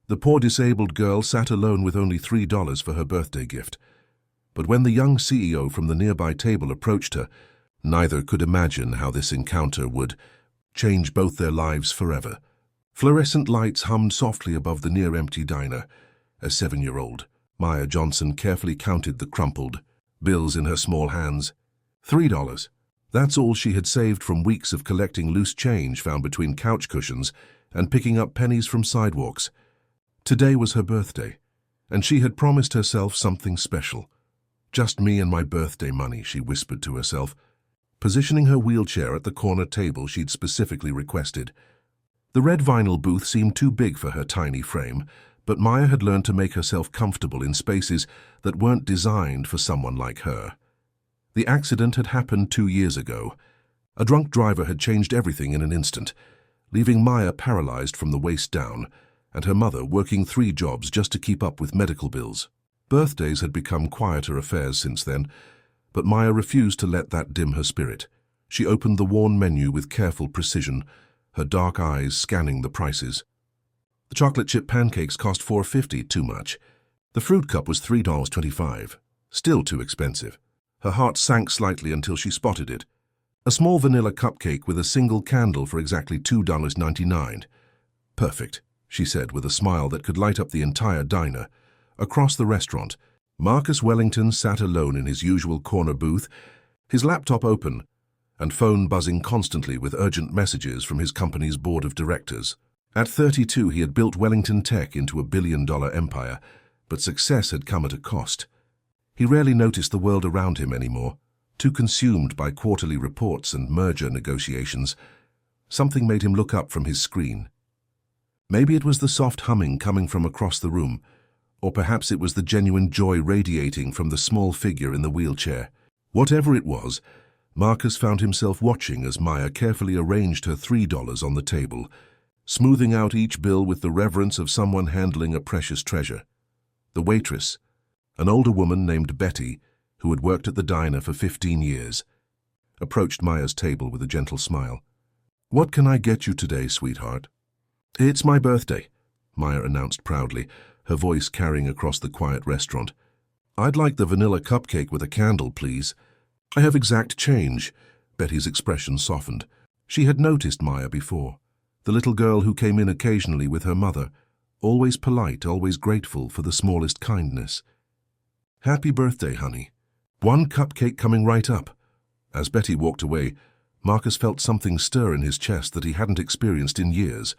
The poor disabled girl sat alone with only $3 for her birthday gift. But when the young CEO from the nearby table approached her, neither could imagine how this encounter would change both their lives forever. Fluorescent lights hummed softly above the near-empty diner. As 7-year-old, Maya Johnson carefully counted the crumpled bills in her small hands. $3. That's all she had saved from weeks of collecting loose change found between couch cushions and picking up pennies from sidewalks. Today was her birthday, and she had promised herself something special. Just me and my birthday money, she whispered to herself, positioning her wheelchair at the corner table she'd specifically requested. The red vinyl booth seemed too big for her tiny frame, but Maya had learned to make herself comfortable in spaces that weren't designed for someone like her. The accident had happened 2 years ago. A drunk driver had changed everything in an instant, leaving Maya paralyzed from the waist down, and her mother working 3 jobs just to keep up with medical bills. Birthdays had become quieter affairs since then, but Maya refused to let that dim her spirit. She opened the worn menu with careful precision, her dark eyes scanning the prices. The chocolate chip pancakes cost $4.50, too much. The fruit cup was $3.25, still too expensive. Her heart sank slightly until she spotted it. A small vanilla cupcake with a single candle for exactly $2.99. Perfect, she said with a smile that could light up the entire diner. Across the restaurant, Marcus Wellington sat alone in his usual corner booth, his laptop open, and phone buzzing constantly with urgent messages from his company's board of directors. At 32, he had built Wellington Tech into a billion-dollar empire, but success had come at a cost. He rarely noticed the world around him anymore, too consumed by quarterly reports and merger negotiations. Something made him look up from his screen. Maybe it was the soft humming coming from across the room, or perhaps it was the genuine joy radiating from the small figure in the wheelchair. Whatever it was, Marcus found himself watching as Maya carefully arranged her $3 on the table, smoothing out each bill with the reverence of someone handling a precious treasure. The waitress, an older woman named Betty, who had worked at the diner for 15 years, approached Maya's table with a gentle smile. "What can I get you today, sweetheart?" "It's my birthday," Maya announced proudly, her voice carrying across the quiet restaurant. "I'd like the vanilla cupcake with a candle, please." "I have exact change." Betty's expression softened. She had noticed Maya before, the little girl who came in occasionally with her mother, always polite, always grateful for the smallest kindness. "Happy birthday, honey. 1 cupcake coming right up." As Betty walked away, Marcus felt something stir in his chest that he hadn't experienced in years.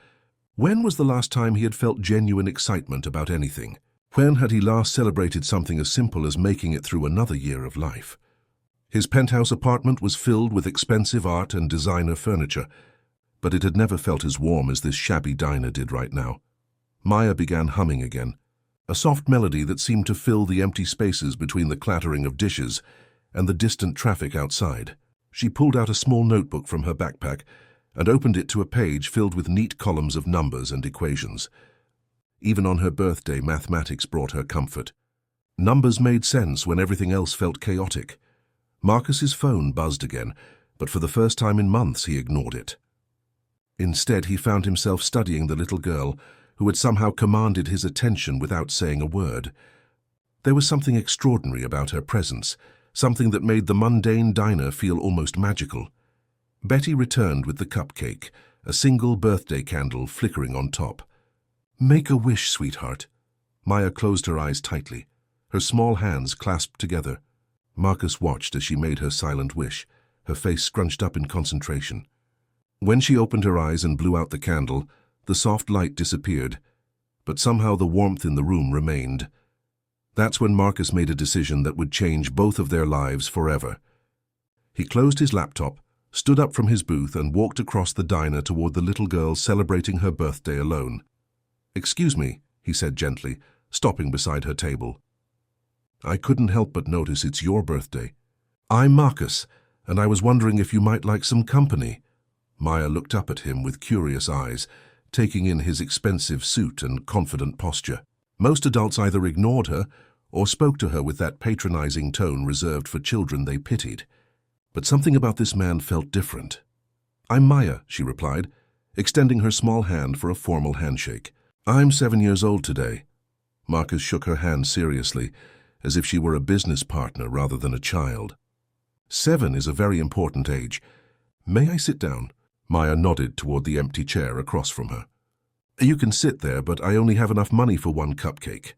When was the last time he had felt genuine excitement about anything? When had he last celebrated something as simple as making it through another year of life? His penthouse apartment was filled with expensive art and designer furniture, but it had never felt as warm as this shabby diner did right now. Maya began humming again, a soft melody that seemed to fill the empty spaces between the clattering of dishes and the distant traffic outside. She pulled out a small notebook from her backpack and opened it to a page filled with neat columns of numbers and equations. Even on her birthday, mathematics brought her comfort. Numbers made sense when everything else felt chaotic. Marcus's phone buzzed again, but for the first time in months he ignored it. Instead, he found himself studying the little girl who had somehow commanded his attention without saying a word. There was something extraordinary about her presence, something that made the mundane diner feel almost magical. Betty returned with the cupcake, a single birthday candle flickering on top. "Make a wish, sweetheart." Maya closed her eyes tightly, her small hands clasped together. Marcus watched as she made her silent wish, her face scrunched up in concentration. When she opened her eyes and blew out the candle, the soft light disappeared, but somehow the warmth in the room remained. That's when Marcus made a decision that would change both of their lives forever. He closed his laptop, stood up from his booth, and walked across the diner toward the little girl celebrating her birthday alone. "Excuse me," he said gently, stopping beside her table. "I couldn't help but notice it's your birthday." "I'm Marcus, and I was wondering if you might like some company." Maya looked up at him with curious eyes, taking in his expensive suit and confident posture. Most adults either ignored her or spoke to her with that patronizing tone reserved for children they pitied. But something about this man felt different. "I'm Maya," she replied, extending her small hand for a formal handshake. I'm 7 years old today. Marcus shook her hand seriously, as if she were a business partner rather than a child. 7 is a very important age. May I sit down? Maya nodded toward the empty chair across from her. You can sit there, but I only have enough money for one cupcake.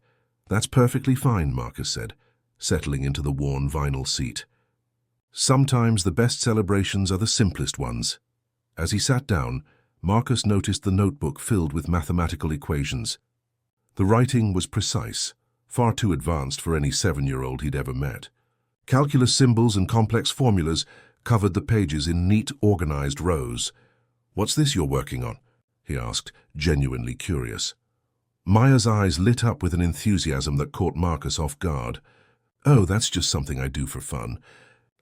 That's perfectly fine, Marcus said, settling into the worn vinyl seat. Sometimes the best celebrations are the simplest ones. As he sat down, Marcus noticed the notebook filled with mathematical equations. The writing was precise, far too advanced for any 7-year-old he'd ever met. Calculus symbols and complex formulas covered the pages in neat, organized rows. "What's this you're working on?" he asked, genuinely curious. Maya's eyes lit up with an enthusiasm that caught Marcus off guard. "Oh, that's just something I do for fun.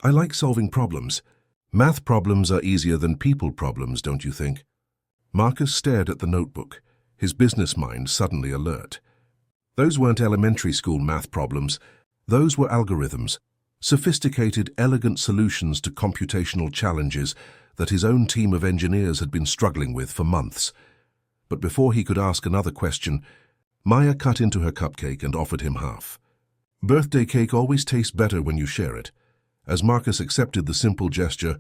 I like solving problems. Math problems are easier than people problems, don't you think?" Marcus stared at the notebook, his business mind suddenly alert. Those weren't elementary school math problems. Those were algorithms, sophisticated, elegant solutions to computational challenges that his own team of engineers had been struggling with for months. But before he could ask another question, Maya cut into her cupcake and offered him half. Birthday cake always tastes better when you share it. As Marcus accepted the simple gesture,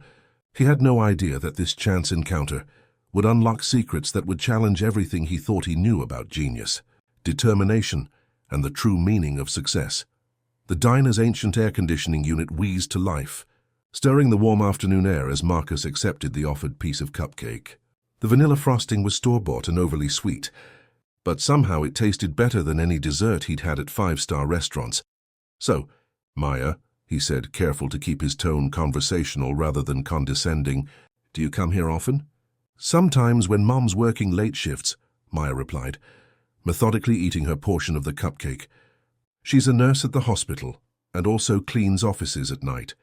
he had no idea that this chance encounter would unlock secrets that would challenge everything he thought he knew about genius, determination, and the true meaning of success. The diner's ancient air conditioning unit wheezed to life, stirring the warm afternoon air as Marcus accepted the offered piece of cupcake. The vanilla frosting was store-bought and overly sweet, but somehow it tasted better than any dessert he'd had at five-star restaurants. "So, Maya," he said, careful to keep his tone conversational rather than condescending, "do you come here often?" "Sometimes when Mom's working late shifts," Maya replied, methodically eating her portion of the cupcake. "She's a nurse at the hospital and also cleans offices at night.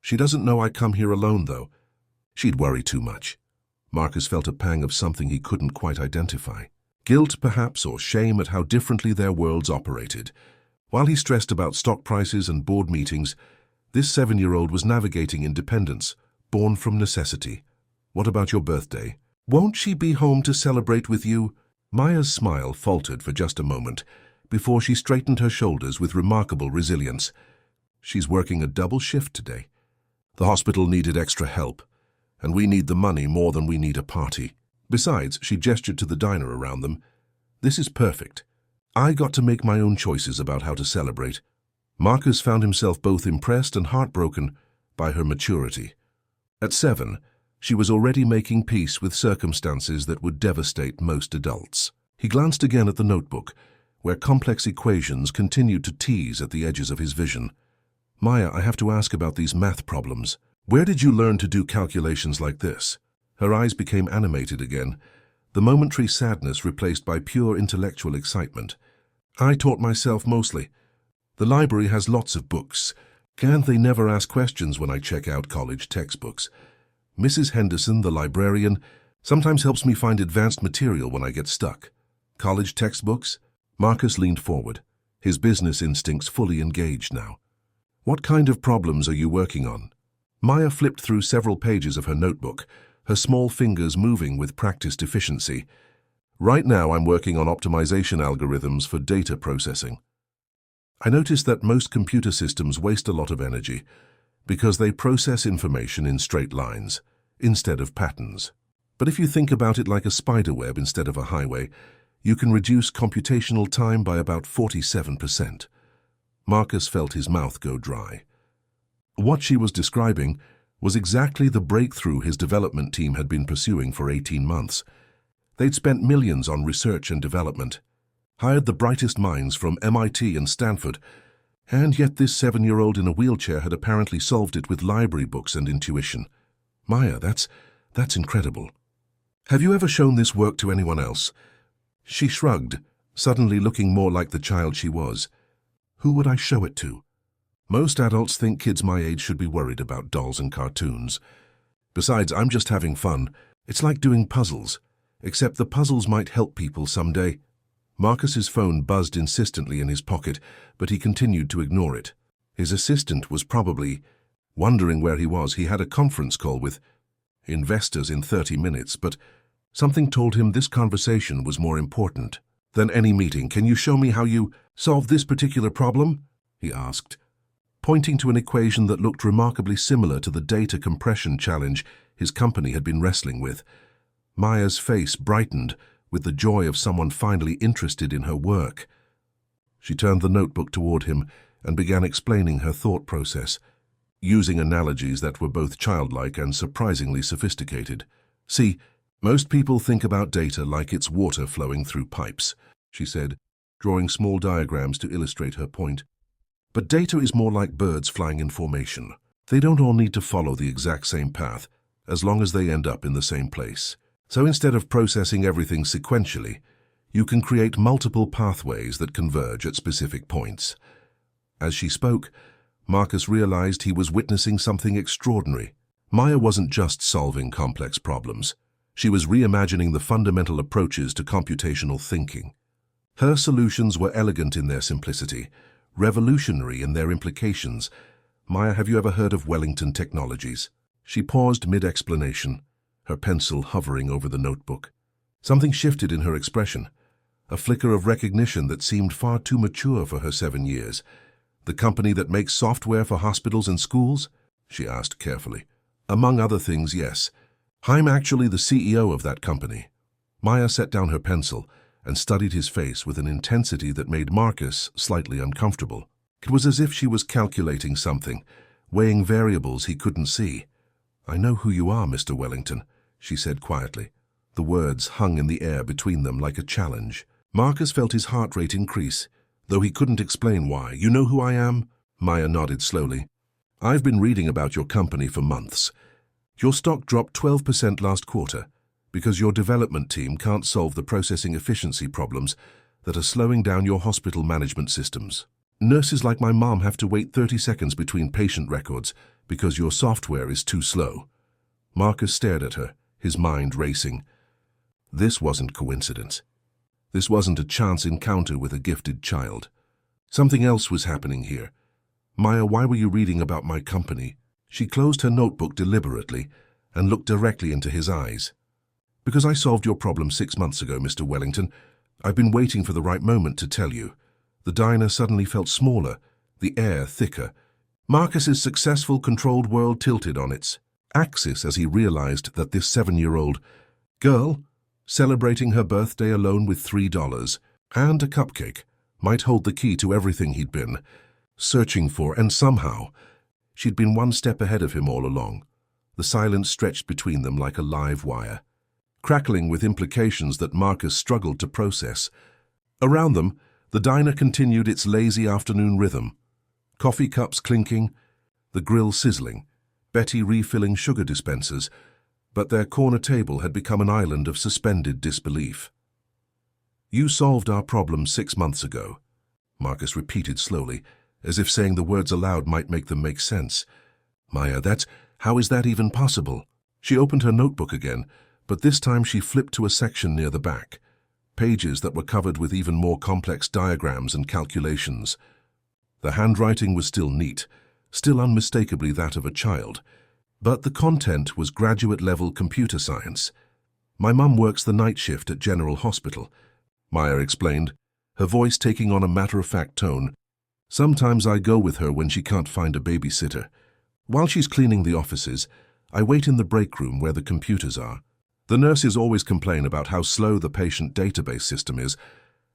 She doesn't know I come here alone, though. She'd worry too much." Marcus felt a pang of something he couldn't quite identify. Guilt, perhaps, or shame at how differently their worlds operated. While he stressed about stock prices and board meetings, this 7-year-old was navigating independence, born from necessity. "What about your birthday? Won't she be home to celebrate with you?" Maya's smile faltered for just a moment, before she straightened her shoulders with remarkable resilience. "She's working a double shift today. The hospital needed extra help, and we need the money more than we need a party. Besides," she gestured to the diner around them, "this is perfect. I got to make my own choices about how to celebrate." Marcus found himself both impressed and heartbroken by her maturity. At 7, she was already making peace with circumstances that would devastate most adults. He glanced again at the notebook, where complex equations continued to tease at the edges of his vision. "Maya, I have to ask about these math problems. Where did you learn to do calculations like this?" Her eyes became animated again, the momentary sadness replaced by pure intellectual excitement. "I taught myself mostly. The library has lots of books, and they never ask questions when I check out college textbooks. Mrs. Henderson, the librarian, sometimes helps me find advanced material when I get stuck." "College textbooks?" Marcus leaned forward, his business instincts fully engaged now. "What kind of problems are you working on?" Maya flipped through several pages of her notebook, her small fingers moving with practiced efficiency. "Right now I'm working on optimization algorithms for data processing. I noticed that most computer systems waste a lot of energy because they process information in straight lines instead of patterns. But if you think about it like a spider web instead of a highway, you can reduce computational time by about 47%. Marcus felt his mouth go dry. What she was describing was exactly the breakthrough his development team had been pursuing for 18 months. They'd spent millions on research and development, hired the brightest minds from MIT and Stanford, and yet this 7-year-old in a wheelchair had apparently solved it with library books and intuition. "Maya, that's incredible. Have you ever shown this work to anyone else?" She shrugged, suddenly looking more like the child she was. "Who would I show it to? Most adults think kids my age should be worried about dolls and cartoons. Besides, I'm just having fun. It's like doing puzzles, except the puzzles might help people someday." Marcus's phone buzzed insistently in his pocket, but he continued to ignore it. His assistant was probably wondering where he was. He had a conference call with investors in 30 minutes, but something told him this conversation was more important. than any meeting. Can you show me how you solved this particular problem? He asked, pointing to an equation that looked remarkably similar to the data compression challenge his company had been wrestling with. Maya's face brightened with the joy of someone finally interested in her work. She turned the notebook toward him and began explaining her thought process, using analogies that were both childlike and surprisingly sophisticated. See, most people think about data like it's water flowing through pipes, she said, drawing small diagrams to illustrate her point. But data is more like birds flying in formation. They don't all need to follow the exact same path, as long as they end up in the same place. So instead of processing everything sequentially, you can create multiple pathways that converge at specific points. As she spoke, Marcus realized he was witnessing something extraordinary. Maya wasn't just solving complex problems. She was reimagining the fundamental approaches to computational thinking. Her solutions were elegant in their simplicity, revolutionary in their implications. Maya, have you ever heard of Wellington Technologies? She paused mid-explanation, her pencil hovering over the notebook. Something shifted in her expression, a flicker of recognition that seemed far too mature for her 7 years. The company that makes software for hospitals and schools? She asked carefully. Among other things, yes. I'm actually the CEO of that company. Maya set down her pencil and studied his face with an intensity that made Marcus slightly uncomfortable. It was as if she was calculating something, weighing variables he couldn't see. I know who you are, Mr. Wellington, she said quietly. The words hung in the air between them like a challenge. Marcus felt his heart rate increase, though he couldn't explain why. You know who I am? Maya nodded slowly. I've been reading about your company for months. Your stock dropped 12% last quarter because your development team can't solve the processing efficiency problems that are slowing down your hospital management systems. Nurses like my mom have to wait 30 seconds between patient records because your software is too slow. Marcus stared at her, his mind racing. This wasn't coincidence. This wasn't a chance encounter with a gifted child. Something else was happening here. Maya, why were you reading about my company? She closed her notebook deliberately and looked directly into his eyes. Because I solved your problem 6 months ago, Mr. Wellington. I've been waiting for the right moment to tell you. The diner suddenly felt smaller, the air thicker. Marcus's successful controlled world tilted on its axis as he realized that this 7-year-old girl, celebrating her birthday alone with $3 and a cupcake, might hold the key to everything he'd been searching for, and somehow she'd been one step ahead of him all along. The silence stretched between them like a live wire, crackling with implications that Marcus struggled to process. Around them, the diner continued its lazy afternoon rhythm. Coffee cups clinking, the grill sizzling, Betty refilling sugar dispensers, but their corner table had become an island of suspended disbelief. You solved our problem 6 months ago, Marcus repeated slowly, as if saying the words aloud might make them make sense. Maya, how is that even possible? She opened her notebook again, but this time she flipped to a section near the back, pages that were covered with even more complex diagrams and calculations. The handwriting was still neat, still unmistakably that of a child, but the content was graduate-level computer science. My mum works the night shift at General Hospital, Maya explained, her voice taking on a matter-of-fact tone. Sometimes I go with her when she can't find a babysitter. While she's cleaning the offices, I wait in the break room where the computers are. The nurses always complain about how slow the patient database system is,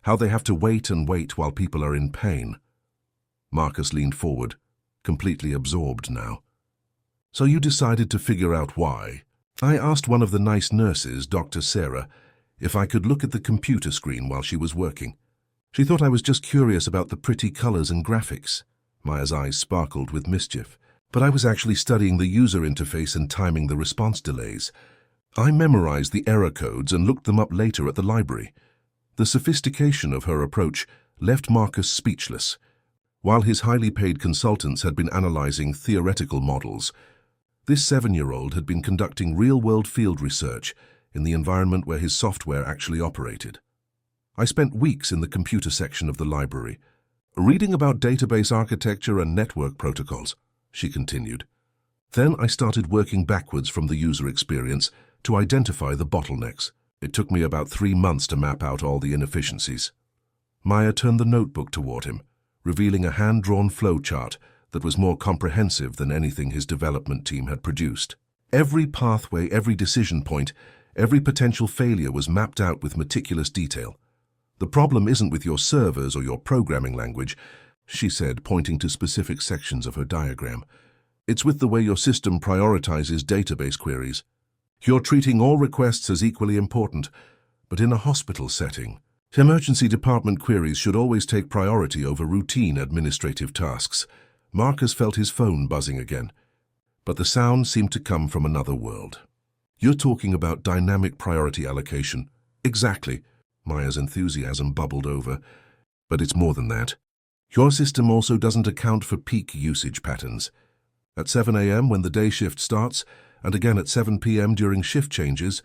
how they have to wait and wait while people are in pain. Marcus leaned forward, completely absorbed now. So you decided to figure out why. I asked one of the nice nurses, Dr. Sarah, if I could look at the computer screen while she was working. She thought I was just curious about the pretty colors and graphics. Maya's eyes sparkled with mischief. But I was actually studying the user interface and timing the response delays. I memorized the error codes and looked them up later at the library. The sophistication of her approach left Marcus speechless. While his highly paid consultants had been analyzing theoretical models, this 7-year-old had been conducting real-world field research in the environment where his software actually operated. I spent weeks in the computer section of the library, reading about database architecture and network protocols, she continued. Then I started working backwards from the user experience to identify the bottlenecks. It took me about 3 months to map out all the inefficiencies. Maya turned the notebook toward him, revealing a hand-drawn flow chart that was more comprehensive than anything his development team had produced. Every pathway, every decision point, every potential failure was mapped out with meticulous detail. "The problem isn't with your servers or your programming language," she said, pointing to specific sections of her diagram. "It's with the way your system prioritizes database queries. You're treating all requests as equally important, but in a hospital setting, emergency department queries should always take priority over routine administrative tasks." Marcus felt his phone buzzing again, but the sound seemed to come from another world. "You're talking about dynamic priority allocation." "Exactly." Maya's enthusiasm bubbled over. "But it's more than that. Your system also doesn't account for peak usage patterns. At 7 a.m. when the day shift starts, and again at 7 p.m. during shift changes,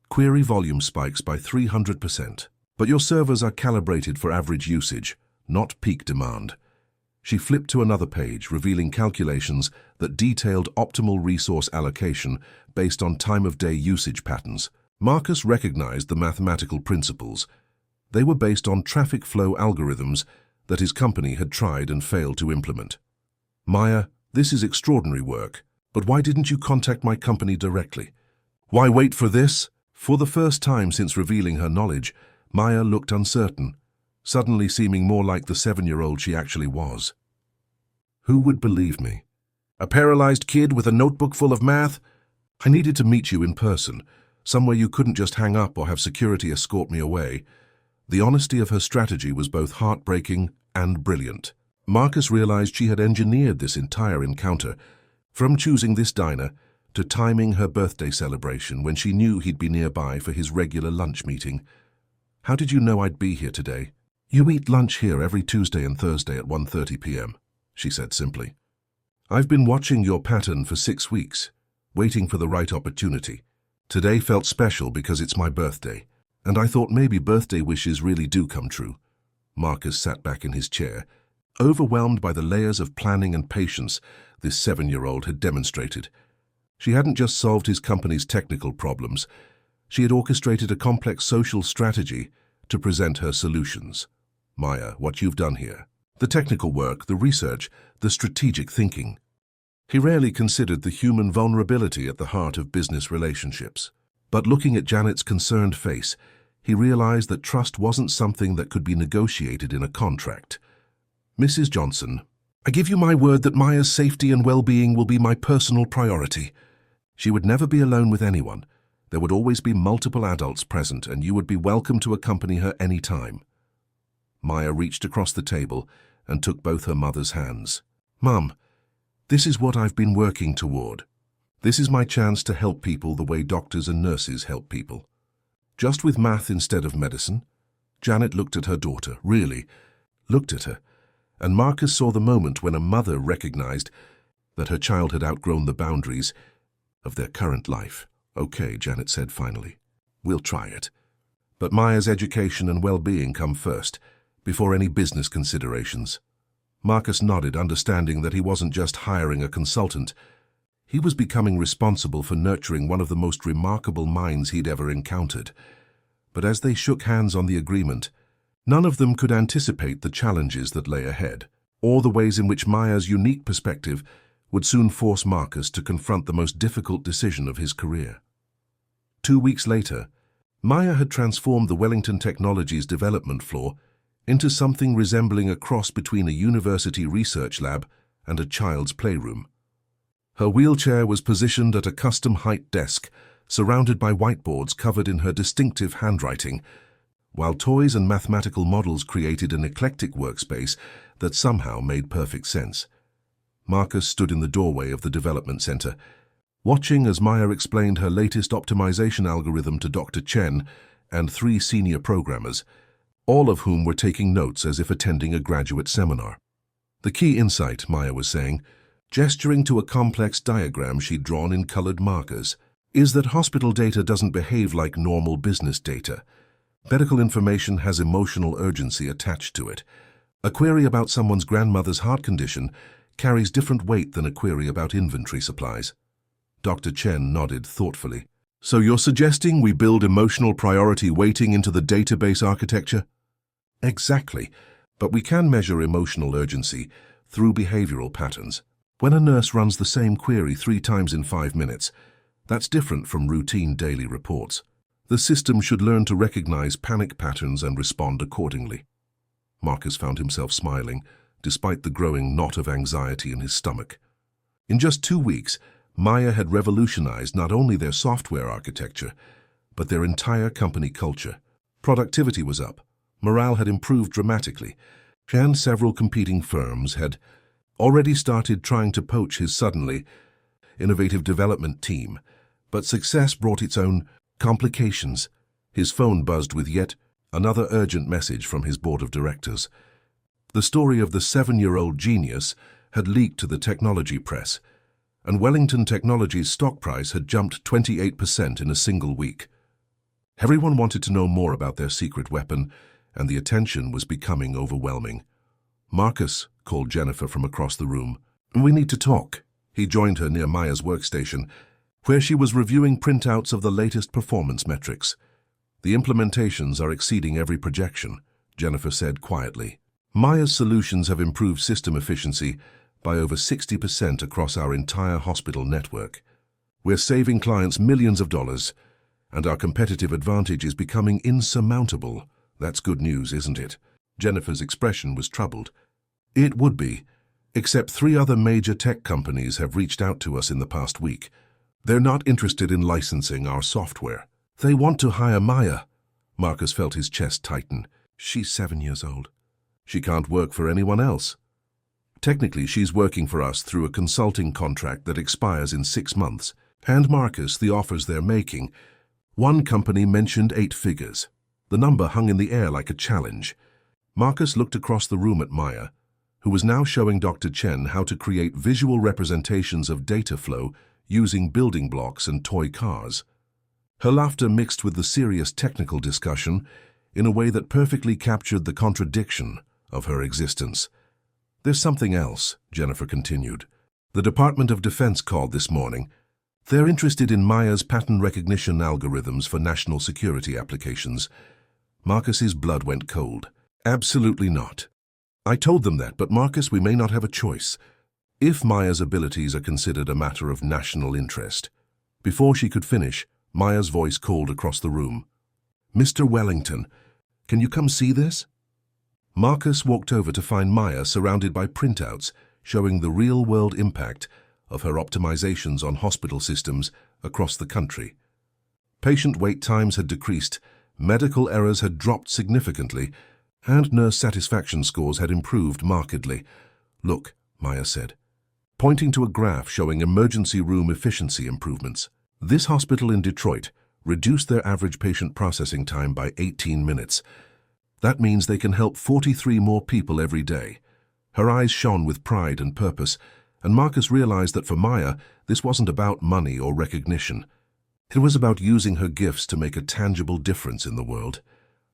query volume spikes by 300%. But your servers are calibrated for average usage, not peak demand." She flipped to another page, revealing calculations that detailed optimal resource allocation based on time-of-day usage patterns. Marcus recognized the mathematical principles. They were based on traffic flow algorithms that his company had tried and failed to implement. "Maya, this is extraordinary work, but why didn't you contact my company directly? Why wait for this?" For the first time since revealing her knowledge, Maya looked uncertain, suddenly seeming more like the 7-year-old she actually was. "Who would believe me? A paralyzed kid with a notebook full of math? I needed to meet you in person, somewhere you couldn't just hang up or have security escort me away." The honesty of her strategy was both heartbreaking and brilliant. Marcus realized she had engineered this entire encounter, from choosing this diner to timing her birthday celebration when she knew he'd be nearby for his regular lunch meeting. "How did you know I'd be here today?" "You eat lunch here every Tuesday and Thursday at 1:30 p.m., she said simply. "I've been watching your pattern for 6 weeks, waiting for the right opportunity. Today felt special because it's my birthday, and I thought maybe birthday wishes really do come true." Marcus sat back in his chair, overwhelmed by the layers of planning and patience this 7-year-old had demonstrated. She hadn't just solved his company's technical problems. She had orchestrated a complex social strategy to present her solutions. "Maya, what you've done here. The technical work, the research, the strategic thinking." He rarely considered the human vulnerability at the heart of business relationships. But looking at Janet's concerned face, he realized that trust wasn't something that could be negotiated in a contract. "Mrs. Johnson, I give you my word that Maya's safety and well-being will be my personal priority. She would never be alone with anyone. There would always be multiple adults present, and you would be welcome to accompany her any time." Maya reached across the table and took both her mother's hands. "Mum, this is what I've been working toward. This is my chance to help people the way doctors and nurses help people. Just with math instead of medicine." Janet looked at her daughter, really looked at her, and Marcus saw the moment when a mother recognized that her child had outgrown the boundaries of their current life. "Okay," Janet said finally. "We'll try it. But Maya's education and well-being come first, before any business considerations." Marcus nodded, understanding that he wasn't just hiring a consultant. He was becoming responsible for nurturing one of the most remarkable minds he'd ever encountered. But as they shook hands on the agreement, none of them could anticipate the challenges that lay ahead, or the ways in which Maya's unique perspective would soon force Marcus to confront the most difficult decision of his career. 2 weeks later, Maya had transformed the Wellington Technologies development floor into something resembling a cross between a university research lab and a child's playroom. Her wheelchair was positioned at a custom-height desk, surrounded by whiteboards covered in her distinctive handwriting, while toys and mathematical models created an eclectic workspace that somehow made perfect sense. Marcus stood in the doorway of the development center, watching as Maya explained her latest optimization algorithm to Dr. Chen and 3 senior programmers, all of whom were taking notes as if attending a graduate seminar. "The key insight," Maya was saying, gesturing to a complex diagram she'd drawn in colored markers, "is that hospital data doesn't behave like normal business data. Medical information has emotional urgency attached to it. A query about someone's grandmother's heart condition carries different weight than a query about inventory supplies." Dr. Chen nodded thoughtfully. So you're suggesting we build emotional priority weighting into the database architecture? Exactly, but we can measure emotional urgency through behavioral patterns. When a nurse runs the same query 3 times in 5 minutes, that's different from routine daily reports. The system should learn to recognize panic patterns and respond accordingly. Marcus found himself smiling, despite the growing knot of anxiety in his stomach. In just 2 weeks, Maya had revolutionized not only their software architecture, but their entire company culture. Productivity was up, morale had improved dramatically, and several competing firms had already started trying to poach his suddenly innovative development team. But success brought its own complications. His phone buzzed with yet another urgent message from his board of directors. The story of the 7-year-old genius had leaked to the technology press, and Wellington Technologies' stock price had jumped 28% in a single week. Everyone wanted to know more about their secret weapon, and the attention was becoming overwhelming. "Marcus," called Jennifer from across the room. "We need to talk." He joined her near Maya's workstation, where she was reviewing printouts of the latest performance metrics. "The implementations are exceeding every projection," Jennifer said quietly. "Maya's solutions have improved system efficiency by over 60% across our entire hospital network. We're saving clients millions of dollars, and our competitive advantage is becoming insurmountable. That's good news, isn't it?" Jennifer's expression was troubled. "It would be, except 3 other major tech companies have reached out to us in the past week. They're not interested in licensing our software. They want to hire Maya." Marcus felt his chest tighten. "She's 7 years old. She can't work for anyone else." "Technically, she's working for us through a consulting contract that expires in 6 months. And Marcus, the offers they're making, one company mentioned 8 figures. The number hung in the air like a challenge." Marcus looked across the room at Maya, who was now showing Dr. Chen how to create visual representations of data flow using building blocks and toy cars. Her laughter mixed with the serious technical discussion in a way that perfectly captured the contradiction of her existence. "There's something else," Jennifer continued. "The Department of Defense called this morning. They're interested in Maya's pattern recognition algorithms for national security applications." Marcus's blood went cold. "Absolutely not. I told them that, but Marcus, we may not have a choice. If Maya's abilities are considered a matter of national interest." Before she could finish, Maya's voice called across the room. "Mr. Wellington, can you come see this?" Marcus walked over to find Maya surrounded by printouts showing the real-world impact of her optimizations on hospital systems across the country. Patient wait times had decreased, medical errors had dropped significantly, and nurse satisfaction scores had improved markedly. "Look," Maya said, pointing to a graph showing emergency room efficiency improvements. "This hospital in Detroit reduced their average patient processing time by 18 minutes. That means they can help 43 more people every day." Her eyes shone with pride and purpose, and Marcus realized that for Maya, this wasn't about money or recognition. It was about using her gifts to make a tangible difference in the world.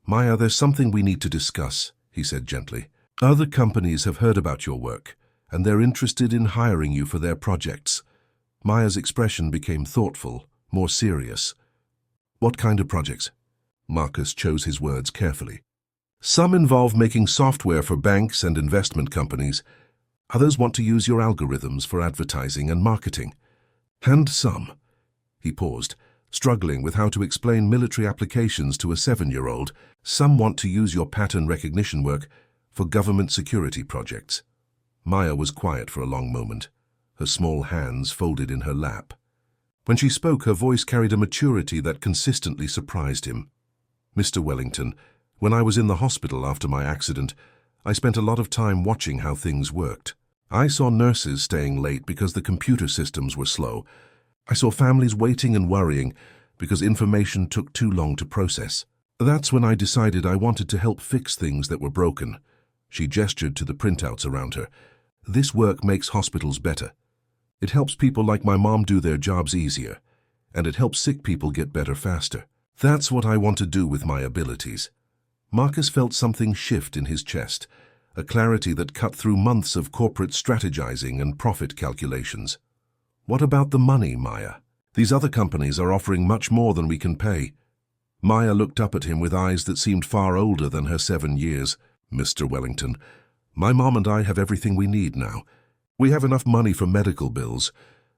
"Maya, there's something we need to discuss," he said gently. "Other companies have heard about your work, and they're interested in hiring you for their projects." Maya's expression became thoughtful, more serious. "What kind of projects?" Marcus chose his words carefully. "Some involve making software for banks and investment companies. Others want to use your algorithms for advertising and marketing. And some—" He paused, struggling with how to explain military applications to a 7-year-old. "Some want to use your pattern recognition work for government security projects." Maya was quiet for a long moment, her small hands folded in her lap. When she spoke, her voice carried a maturity that consistently surprised him. "Mr. Wellington, when I was in the hospital after my accident, I spent a lot of time watching how things worked. I saw nurses staying late because the computer systems were slow. I saw families waiting and worrying because information took too long to process. That's when I decided I wanted to help fix things that were broken." She gestured to the printouts around her. "This work makes hospitals better. It helps people like my mom do their jobs easier, and it helps sick people get better faster. That's what I want to do with my abilities." Marcus felt something shift in his chest, a clarity that cut through months of corporate strategizing and profit calculations. "What about the money, Maya?" These other companies are offering much more than we can pay. Maya looked up at him with eyes that seemed far older than her 7 years. Mr. Wellington, my mom and I have everything we need now. We have enough money for medical bills,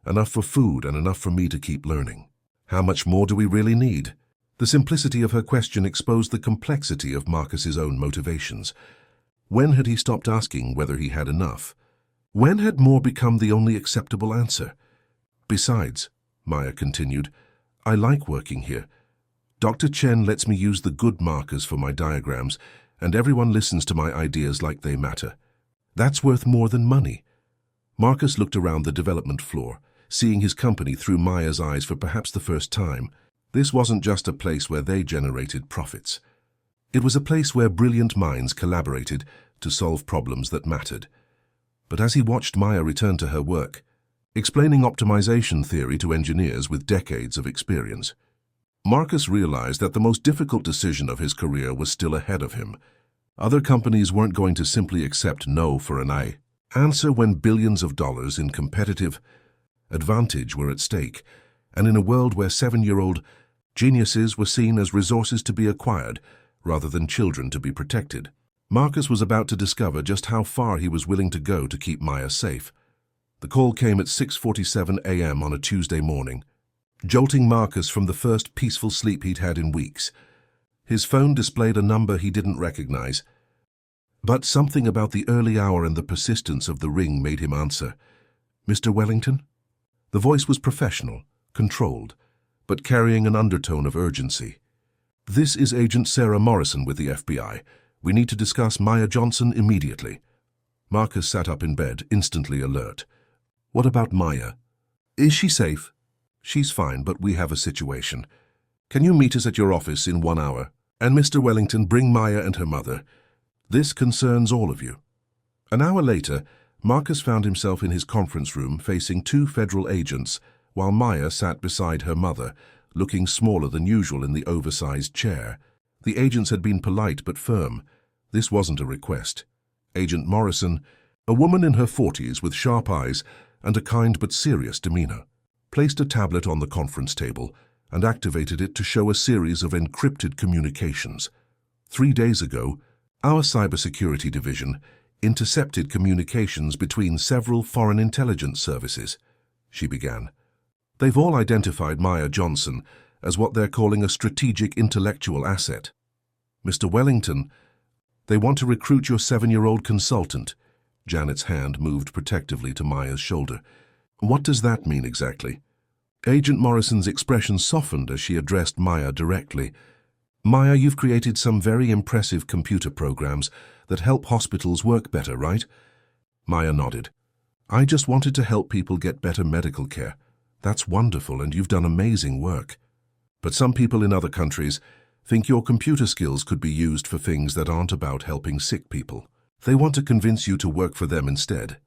enough for food, and enough for me to keep learning. How much more do we really need? The simplicity of her question exposed the complexity of Marcus's own motivations. When had he stopped asking whether he had enough? When had more become the only acceptable answer? Besides, Maya continued, I like working here. Dr. Chen lets me use the good markers for my diagrams, and everyone listens to my ideas like they matter. That's worth more than money. Marcus looked around the development floor, seeing his company through Maya's eyes for perhaps the first time. This wasn't just a place where they generated profits. It was a place where brilliant minds collaborated to solve problems that mattered. But as he watched Maya return to her work, explaining optimization theory to engineers with decades of experience, Marcus realized that the most difficult decision of his career was still ahead of him. Other companies weren't going to simply accept no for an answer when billions of dollars in competitive advantage were at stake, and in a world where 7-year-old geniuses were seen as resources to be acquired rather than children to be protected. Marcus was about to discover just how far he was willing to go to keep Maya safe. The call came at 6:47 a.m. on a Tuesday morning, jolting Marcus from the first peaceful sleep he'd had in weeks. His phone displayed a number he didn't recognize, but something about the early hour and the persistence of the ring made him answer. Mr. Wellington? The voice was professional, controlled, but carrying an undertone of urgency. This is Agent Sarah Morrison with the FBI. We need to discuss Maya Johnson immediately. Marcus sat up in bed, instantly alert. What about Maya? Is she safe? She's fine, but we have a situation. Can you meet us at your office in 1 hour? And Mr. Wellington, bring Maya and her mother. This concerns all of you. An hour later, Marcus found himself in his conference room facing 2 federal agents, while Maya sat beside her mother, looking smaller than usual in the oversized chair. The agents had been polite but firm. This wasn't a request. Agent Morrison, a woman in her 40s with sharp eyes and a kind but serious demeanor, placed a tablet on the conference table and activated it to show a series of encrypted communications. 3 days ago, our cybersecurity division intercepted communications between several foreign intelligence services, she began. They've all identified Maya Johnson as what they're calling a strategic intellectual asset. Mr. Wellington, they want to recruit your 7-year-old consultant. Janet's hand moved protectively to Maya's shoulder. What does that mean exactly? Agent Morrison's expression softened as she addressed Maya directly. Maya, you've created some very impressive computer programs that help hospitals work better, right? Maya nodded. I just wanted to help people get better medical care. That's wonderful, and you've done amazing work. But some people in other countries think your computer skills could be used for things that aren't about helping sick people. They want to convince you to work for them instead.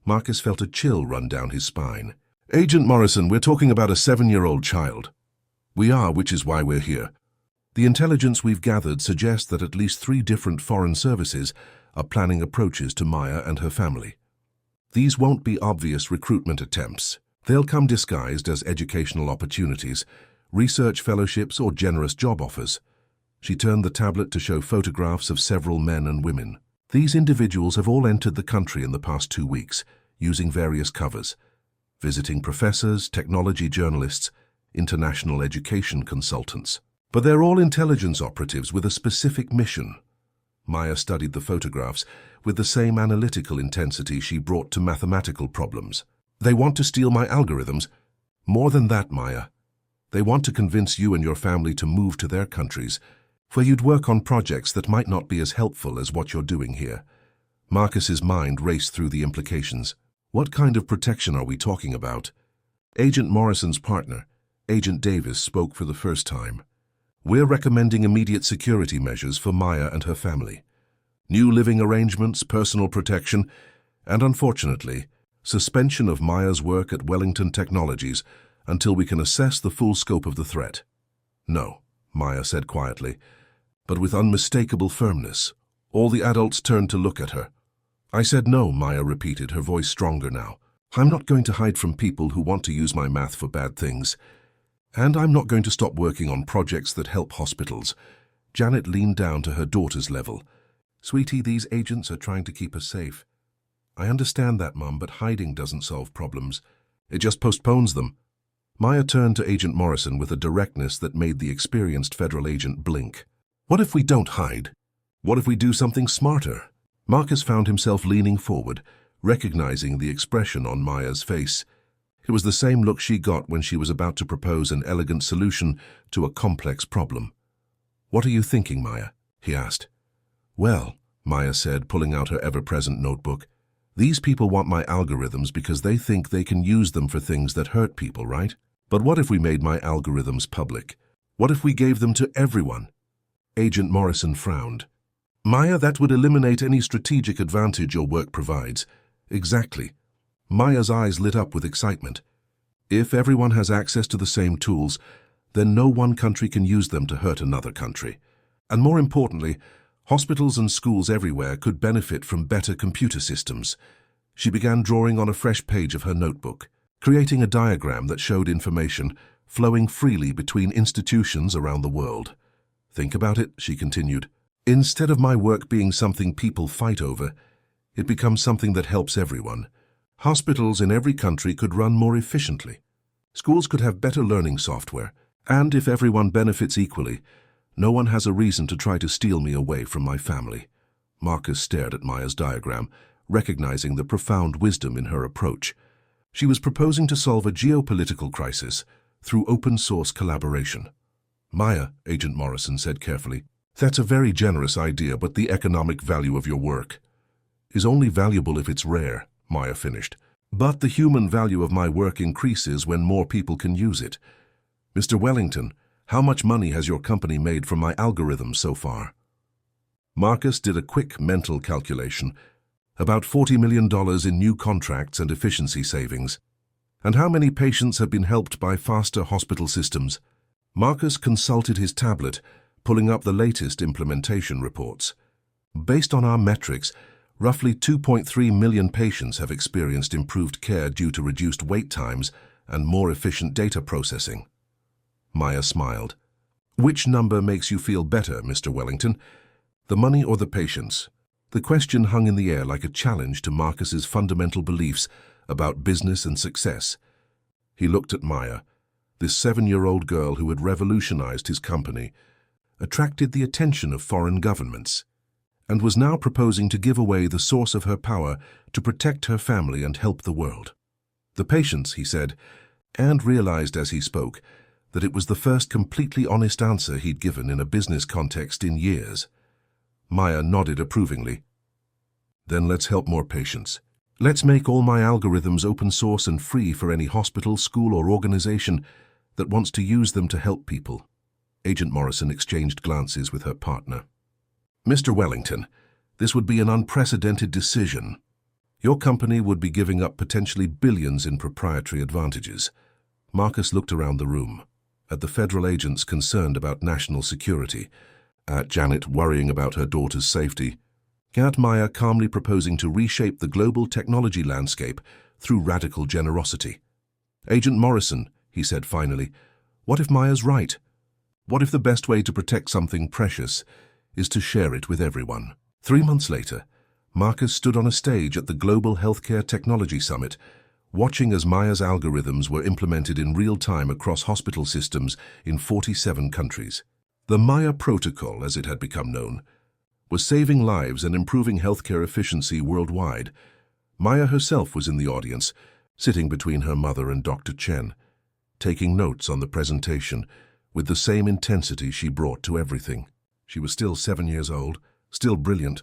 Marcus felt a chill run down his spine. Agent Morrison, we're talking about a 7-year-old child. We are, which is why we're here. The intelligence we've gathered suggests that at least 3 different foreign services are planning approaches to Maya and her family. These won't be obvious recruitment attempts. They'll come disguised as educational opportunities, research fellowships, or generous job offers. She turned the tablet to show photographs of several men and women. These individuals have all entered the country in the past 2 weeks, using various covers, visiting professors, technology journalists, international education consultants. But they're all intelligence operatives with a specific mission. Maya studied the photographs with the same analytical intensity she brought to mathematical problems. They want to steal my algorithms. More than that, Maya. They want to convince you and your family to move to their countries, where you'd work on projects that might not be as helpful as what you're doing here. Marcus's mind raced through the implications. What kind of protection are we talking about? Agent Morrison's partner, Agent Davis, spoke for the first time. We're recommending immediate security measures for Maya and her family. New living arrangements, personal protection, and unfortunately, suspension of Maya's work at Wellington Technologies until we can assess the full scope of the threat. No, Maya said quietly, but with unmistakable firmness. All the adults turned to look at her. I said no, Maya repeated, her voice stronger now. I'm not going to hide from people who want to use my math for bad things. And I'm not going to stop working on projects that help hospitals. Janet leaned down to her daughter's level. Sweetie, these agents are trying to keep us safe. I understand that, Mum, but hiding doesn't solve problems. It just postpones them. Maya turned to Agent Morrison with a directness that made the experienced federal agent blink. What if we don't hide? What if we do something smarter? Marcus found himself leaning forward, recognizing the expression on Maya's face. It was the same look she got when she was about to propose an elegant solution to a complex problem. What are you thinking, Maya? He asked. Well, Maya said, pulling out her ever-present notebook, these people want my algorithms because they think they can use them for things that hurt people, right? But what if we made my algorithms public? What if we gave them to everyone? Agent Morrison frowned. Maya, that would eliminate any strategic advantage your work provides. Exactly. Maya's eyes lit up with excitement. If everyone has access to the same tools, then no one country can use them to hurt another country. And more importantly, hospitals and schools everywhere could benefit from better computer systems. She began drawing on a fresh page of her notebook, creating a diagram that showed information flowing freely between institutions around the world. Think about it, she continued. Instead of my work being something people fight over, it becomes something that helps everyone. Hospitals in every country could run more efficiently. Schools could have better learning software. And if everyone benefits equally, no one has a reason to try to steal me away from my family. Marcus stared at Maya's diagram, recognizing the profound wisdom in her approach. She was proposing to solve a geopolitical crisis through open-source collaboration. Maya, Agent Morrison said carefully, that's a very generous idea, but the economic value of your work is only valuable if it's rare, Maya finished. But the human value of my work increases when more people can use it. Mr. Wellington, how much money has your company made from my algorithms so far? Marcus did a quick mental calculation. About $40 million in new contracts and efficiency savings. And how many patients have been helped by faster hospital systems? Marcus consulted his tablet, pulling up the latest implementation reports. Based on our metrics, roughly 2.3 million patients have experienced improved care due to reduced wait times and more efficient data processing. Maya smiled. Which number makes you feel better, Mr. Wellington? The money or the patients? The question hung in the air like a challenge to Marcus's fundamental beliefs about business and success. He looked at Maya, this 7-year-old girl who had revolutionized his company, attracted the attention of foreign governments, and was now proposing to give away the source of her power to protect her family and help the world. The patients, he said, and realized as he spoke that it was the first completely honest answer he'd given in a business context in years. Maya nodded approvingly. Then let's help more patients. Let's make all my algorithms open source and free for any hospital, school, or organization that wants to use them to help people. Agent Morrison exchanged glances with her partner. Mr. Wellington, this would be an unprecedented decision. Your company would be giving up potentially billions in proprietary advantages. Marcus looked around the room, at the federal agents concerned about national security, at Janet worrying about her daughter's safety, at Maya calmly proposing to reshape the global technology landscape through radical generosity. Agent Morrison, he said finally, what if Maya's right? What if the best way to protect something precious is to share it with everyone? 3 months later, Marcus stood on a stage at the Global Healthcare Technology Summit, watching as Maya's algorithms were implemented in real time across hospital systems in 47 countries. The Maya Protocol, as it had become known, was saving lives and improving healthcare efficiency worldwide. Maya herself was in the audience, sitting between her mother and Dr. Chen, taking notes on the presentation with the same intensity she brought to everything. She was still 7 years old, still brilliant,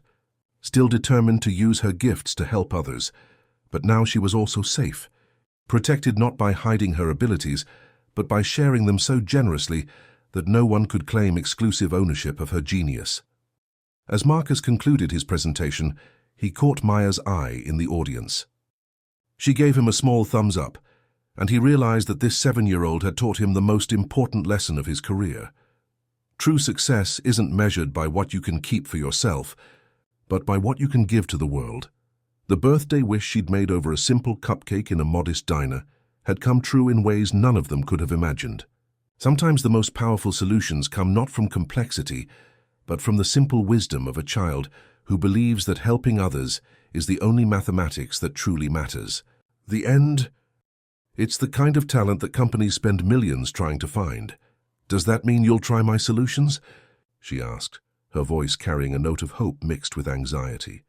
still determined to use her gifts to help others. But now she was also safe, protected not by hiding her abilities, but by sharing them so generously that no one could claim exclusive ownership of her genius. As Marcus concluded his presentation, he caught Maya's eye in the audience. She gave him a small thumbs up, and he realized that this 7-year-old had taught him the most important lesson of his career. True success isn't measured by what you can keep for yourself, but by what you can give to the world. The birthday wish she'd made over a simple cupcake in a modest diner had come true in ways none of them could have imagined. Sometimes the most powerful solutions come not from complexity, but from the simple wisdom of a child who believes that helping others is the only mathematics that truly matters. The end? It's the kind of talent that companies spend millions trying to find. Does that mean you'll try my solutions? She asked, her voice carrying a note of hope mixed with anxiety.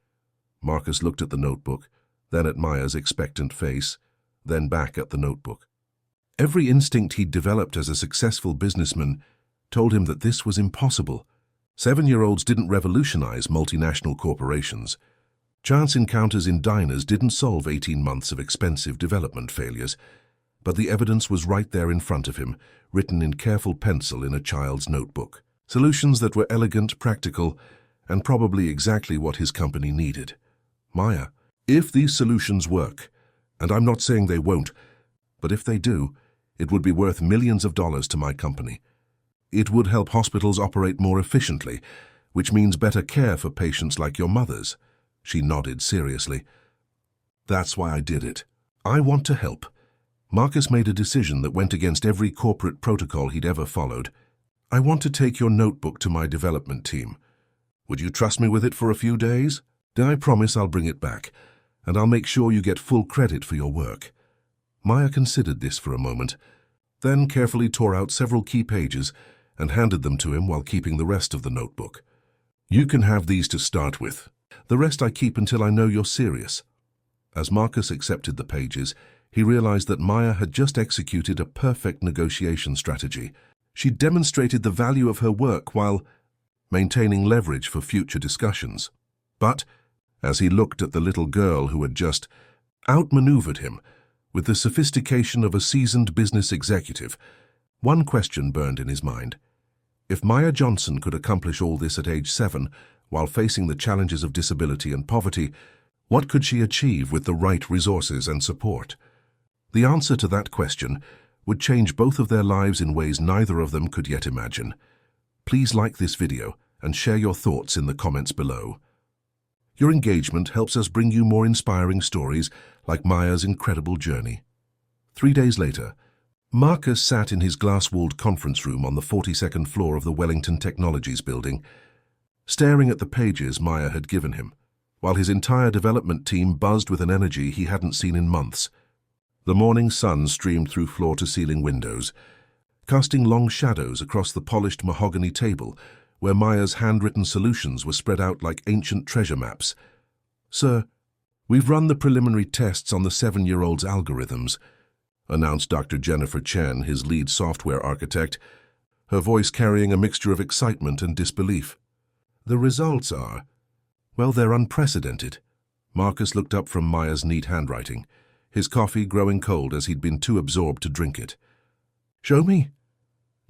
Marcus looked at the notebook, then at Maya's expectant face, then back at the notebook. Every instinct he'd developed as a successful businessman told him that this was impossible. 7-year-olds didn't revolutionize multinational corporations. Chance encounters in diners didn't solve 18 months of expensive development failures, but the evidence was right there in front of him, written in careful pencil in a child's notebook. Solutions that were elegant, practical, and probably exactly what his company needed. Maya, if these solutions work, and I'm not saying they won't, but if they do, it would be worth millions of dollars to my company. It would help hospitals operate more efficiently, which means better care for patients like your mother's. She nodded seriously. That's why I did it. I want to help. Marcus made a decision that went against every corporate protocol he'd ever followed. I want to take your notebook to my development team. Would you trust me with it for a few days? I promise I'll bring it back, and I'll make sure you get full credit for your work. Maya considered this for a moment, then carefully tore out several key pages and handed them to him while keeping the rest of the notebook. You can have these to start with. The rest I keep until I know you're serious. As Marcus accepted the pages, he realized that Maya had just executed a perfect negotiation strategy. She demonstrated the value of her work while maintaining leverage for future discussions. But, as he looked at the little girl who had just outmaneuvered him with the sophistication of a seasoned business executive, one question burned in his mind. If Maya Johnson could accomplish all this at age 7, while facing the challenges of disability and poverty, what could she achieve with the right resources and support? The answer to that question would change both of their lives in ways neither of them could yet imagine. Please like this video and share your thoughts in the comments below. Your engagement helps us bring you more inspiring stories like Maya's incredible journey. 3 days later, Marcus sat in his glass-walled conference room on the 42nd floor of the Wellington Technologies building, staring at the pages Maya had given him, while his entire development team buzzed with an energy he hadn't seen in months. The morning sun streamed through floor-to-ceiling windows, casting long shadows across the polished mahogany table where Maya's handwritten solutions were spread out like ancient treasure maps. Sir, we've run the preliminary tests on the 7-year-old's algorithms, announced Dr. Jennifer Chen, his lead software architect, her voice carrying a mixture of excitement and disbelief. The results are, well, they're unprecedented. Marcus looked up from Maya's neat handwriting, his coffee growing cold as he'd been too absorbed to drink it. Show me.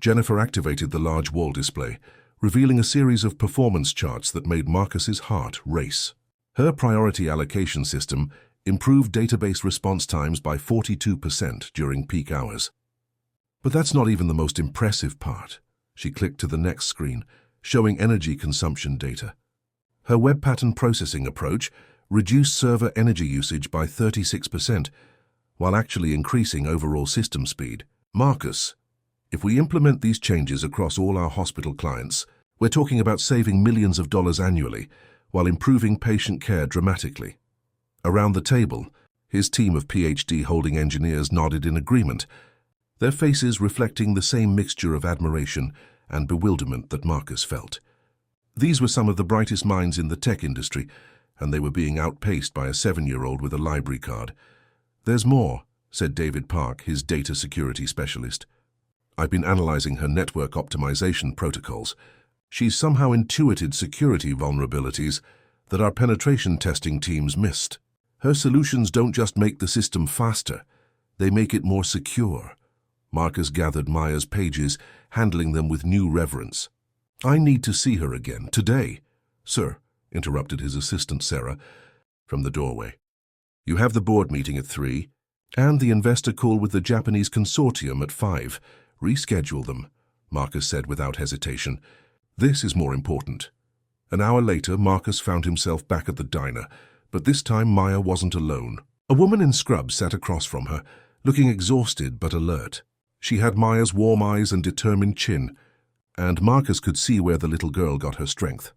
Jennifer activated the large wall display, revealing a series of performance charts that made Marcus's heart race. Her priority allocation system improved database response times by 42% during peak hours. But that's not even the most impressive part. She clicked to the next screen, showing energy consumption data. Her web pattern processing approach reduced server energy usage by 36%, while actually increasing overall system speed. Marcus, if we implement these changes across all our hospital clients, we're talking about saving millions of dollars annually, while improving patient care dramatically. Around the table, his team of PhD-holding engineers nodded in agreement, their faces reflecting the same mixture of admiration and bewilderment that Marcus felt. These were some of the brightest minds in the tech industry, and they were being outpaced by a 7-year-old with a library card. There's more, said David Park, his data security specialist. I've been analyzing her network optimization protocols. She's somehow intuited security vulnerabilities that our penetration testing teams missed. Her solutions don't just make the system faster, they make it more secure. Marcus gathered Maya's pages, handling them with new reverence. I need to see her again, today. Sir, interrupted his assistant Sarah from the doorway. You have the board meeting at 3, and the investor call with the Japanese consortium at 5. Reschedule them, Marcus said without hesitation. This is more important. An hour later, Marcus found himself back at the diner, But this time Maya wasn't alone. A woman in scrubs sat across from her, looking exhausted but alert. She had Maya's warm eyes and determined chin, and Marcus could see where the little girl got her strength.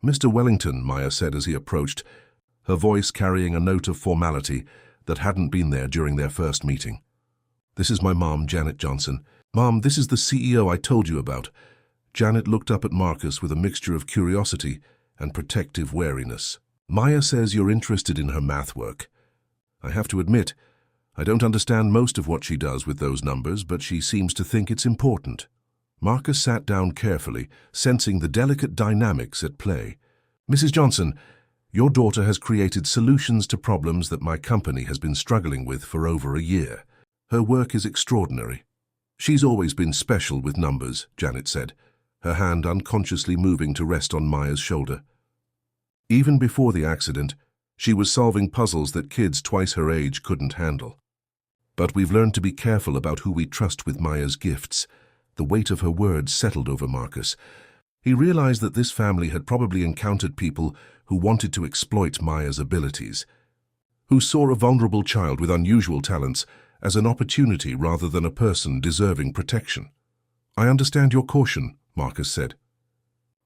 "Mr. Wellington," Maya said as he approached, her voice carrying a note of formality that hadn't been there during their first meeting. "This is my mom, Janet Johnson. Mom, this is the CEO I told you about." Janet looked up at Marcus with a mixture of curiosity and protective wariness. "Maya says you're interested in her math work. I have to admit, I don't understand most of what she does with those numbers, but she seems to think it's important." Marcus sat down carefully, sensing the delicate dynamics at play. "Mrs. Johnson, your daughter has created solutions to problems that my company has been struggling with for over a year. Her work is extraordinary." "She's always been special with numbers," Janet said, her hand unconsciously moving to rest on Maya's shoulder. Even before the accident, she was solving puzzles that kids twice her age couldn't handle. "But we've learned to be careful about who we trust with Maya's gifts." The weight of her words settled over Marcus. He realized that this family had probably encountered people who wanted to exploit Maya's abilities, who saw a vulnerable child with unusual talents as an opportunity rather than a person deserving protection. "I understand your caution," Marcus said.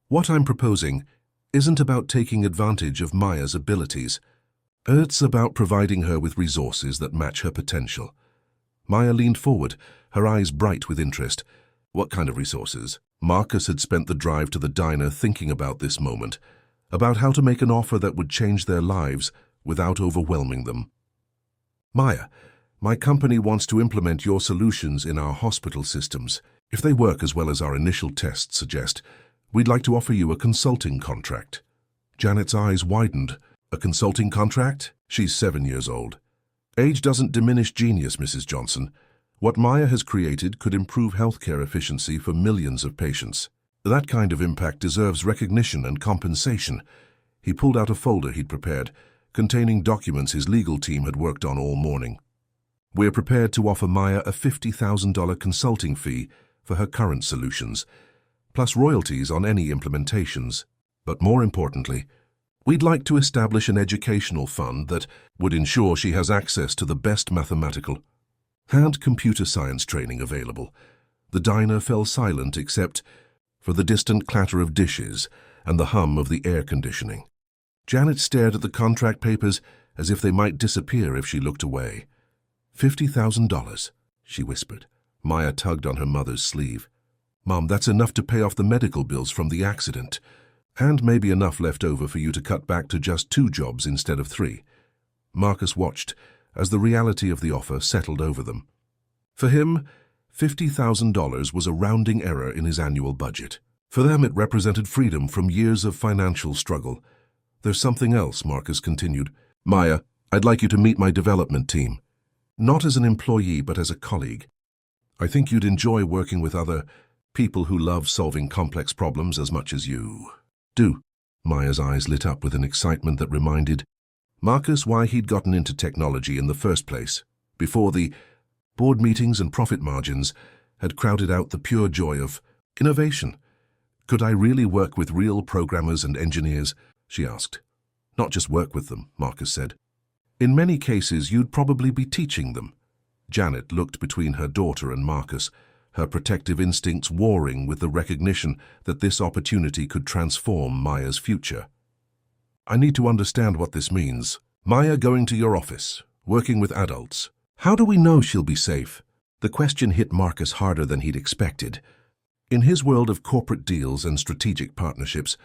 "What I'm proposing isn't about taking advantage of Maya's abilities. It's about providing her with resources that match her potential." Maya leaned forward, her eyes bright with interest. "What kind of resources?" Marcus had spent the drive to the diner thinking about this moment, about how to make an offer that would change their lives without overwhelming them. "Maya, my company wants to implement your solutions in our hospital systems. If they work as well as our initial tests suggest, we'd like to offer you a consulting contract." Janet's eyes widened. "A consulting contract?" She's 7 years old. "Age doesn't diminish genius, Mrs. Johnson. What Maya has created could improve healthcare efficiency for millions of patients. That kind of impact deserves recognition and compensation." He pulled out a folder he'd prepared, containing documents his legal team had worked on all morning. "We're prepared to offer Maya a $50,000 consulting fee for her current solutions, plus royalties on any implementations. But more importantly, we'd like to establish an educational fund that would ensure she has access to the best mathematical and computer science training available." The diner fell silent except for the distant clatter of dishes and the hum of the air conditioning. Janet stared at the contract papers as if they might disappear if she looked away. $50,000, she whispered. Maya tugged on her mother's sleeve. "Mom, that's enough to pay off the medical bills from the accident, and maybe enough left over for you to cut back to just 2 jobs instead of 3. Marcus watched as the reality of the offer settled over them. For him, $50,000 was a rounding error in his annual budget. For them, it represented freedom from years of financial struggle. "There's something else," Marcus continued. "Maya, I'd like you to meet my development team. Not as an employee, but as a colleague. I think you'd enjoy working with other people who love solving complex problems as much as you do." Maya's eyes lit up with an excitement that reminded Marcus why he'd gotten into technology in the first place, before the board meetings and profit margins had crowded out the pure joy of innovation. "Could I really work with real programmers and engineers?" she asked. "Not just work with them," Marcus said. "In many cases, you'd probably be teaching them." Janet looked between her daughter and Marcus, her protective instincts warring with the recognition that this opportunity could transform Maya's future. "I need to understand what this means. Maya going to your office, working with adults. How do we know she'll be safe?" The question hit Marcus harder than he'd expected. In his world of corporate deals and strategic partnerships,